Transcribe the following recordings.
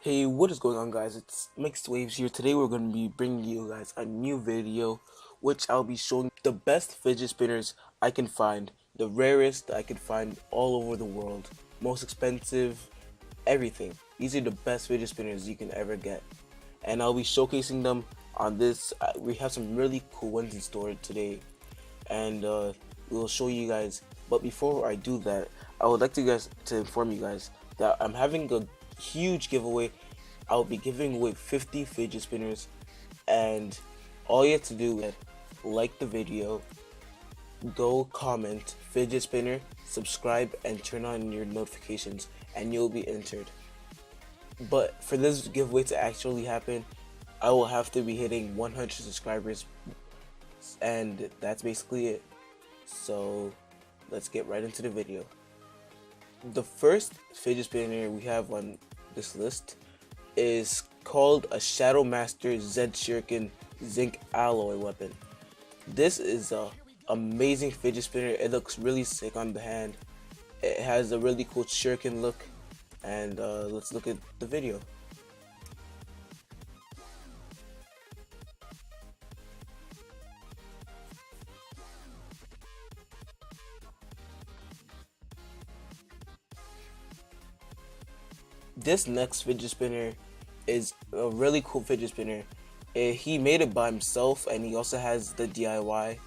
Hey, what is going on, guys? It's Mixed Waves here. Today we're going to be bringing you guys a new video, which I'll be showing the best fidget spinners I can find, the rarest I can find all over the world, most expensive, everything. These are the best fidget spinners you can ever get, and I'll be showcasing them on this. We have some really cool ones in store today, and we'll show you guys. But before I do that, I would like to inform you guys that I'm having a huge giveaway. I'll be giving away 50 fidget spinners, and all you have to do is like the video, go comment fidget spinner, subscribe, and turn on your notifications, and you'll be entered. But for this giveaway to actually happen, I will have to be hitting 100 subscribers, and that's basically it. So let's get right into the video. The first fidget spinner we have on this list is called a Shadow Master Z Shuriken Zinc Alloy Weapon. This is a amazing fidget spinner. It looks really sick on the hand. It has a really cool shuriken look, and let's look at the video. This next fidget spinner is a really cool fidget spinner. He made it by himself, and he also has the DIY.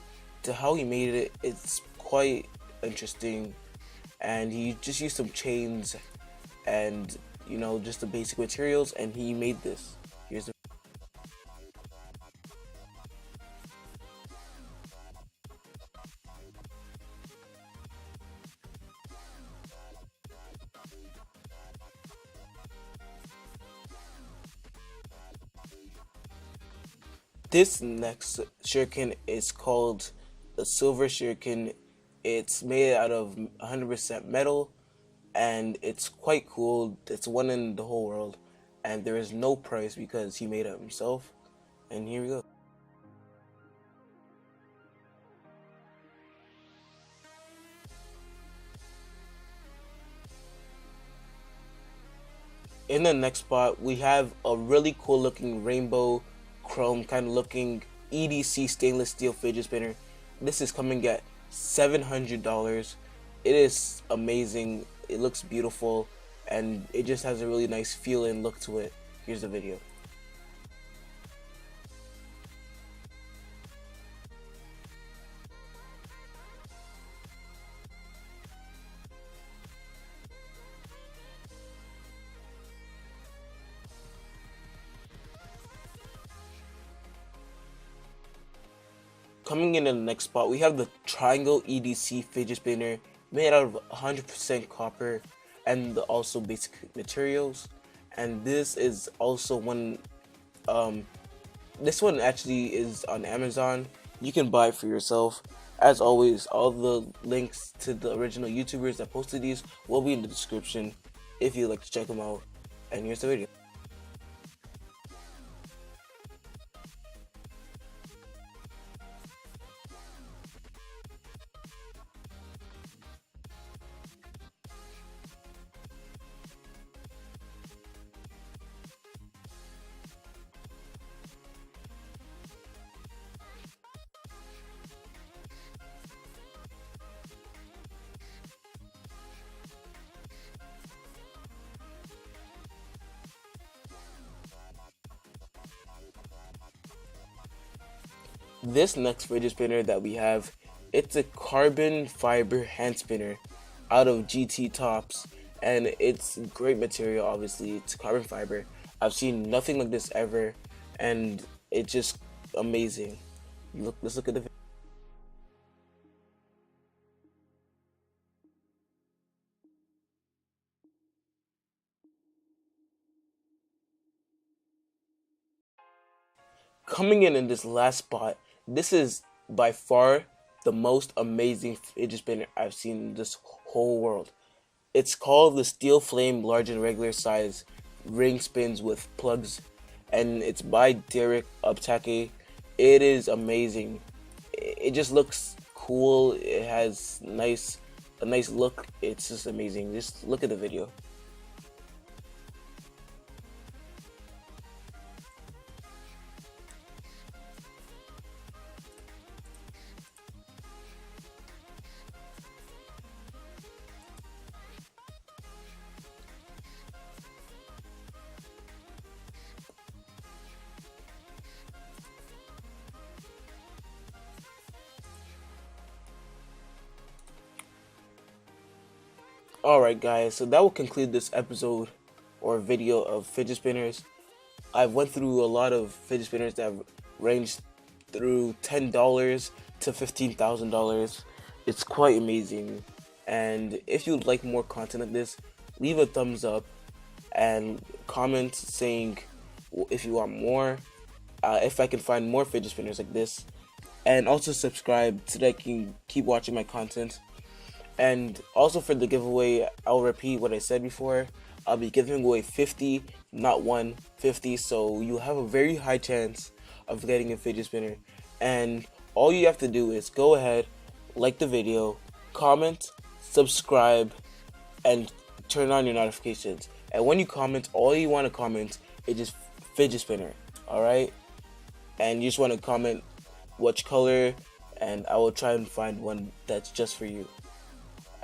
To how he made it, it's quite interesting, and he just used some chains and just the basic materials, and he made this. Here's the This next shuriken is called the Silver Shuriken. It's made out of 100% metal, and it's quite cool. It's one in the whole world, and there is no price because he made it himself. And here we go. In the next spot, we have a really cool looking rainbow chrome kind of looking EDC stainless steel fidget spinner. This is coming at $700. It is amazing. It looks beautiful, and it just has a really nice feel and look to it. Here's the video. Coming in the next spot, we have the Triangle EDC fidget spinner made out of 100% copper and also basic materials. And this is also one. This one actually is on Amazon. You can buy it for yourself. As always, all the links to the original YouTubers that posted these will be in the description if you'd like to check them out. And here's the video. This next fidget spinner that we have, it's a carbon fiber hand spinner out of GT Tops, and it's great material. Obviously, it's carbon fiber. I've seen nothing like this ever, and it's just amazing. Let's look at the video. Coming in this last spot, this is by far the most amazing fidget spinner I've seen in this whole world. It's called the Steel Flame Large and Regular Size Ring Spins with Plugs, and it's by Derek Uptake. It is amazing. It just looks cool. It has a nice look. It's just amazing. Just look at the video. Alright guys, so that will conclude this episode or video of fidget spinners. I've went through a lot of fidget spinners that have ranged through $10 to $15,000. It's quite amazing. And if you'd like more content like this, leave a thumbs up and comment saying if you want more, if I can find more fidget spinners like this, and also subscribe so that I can keep watching my content. And also for the giveaway, I'll repeat what I said before. I'll be giving away 50, not 50, so you have a very high chance of getting a fidget spinner. And all you have to do is go ahead, like the video, comment, subscribe, and turn on your notifications. And when you comment, all you want to comment is just fidget spinner, alright? And you just want to comment which color, and I will try and find one that's just for you.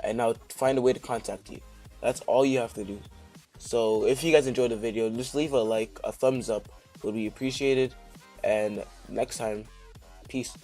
And I'll find a way to contact you. That's all you have to do. So if you guys enjoyed the video, just leave a like, a thumbs up would be appreciated. And next time, peace.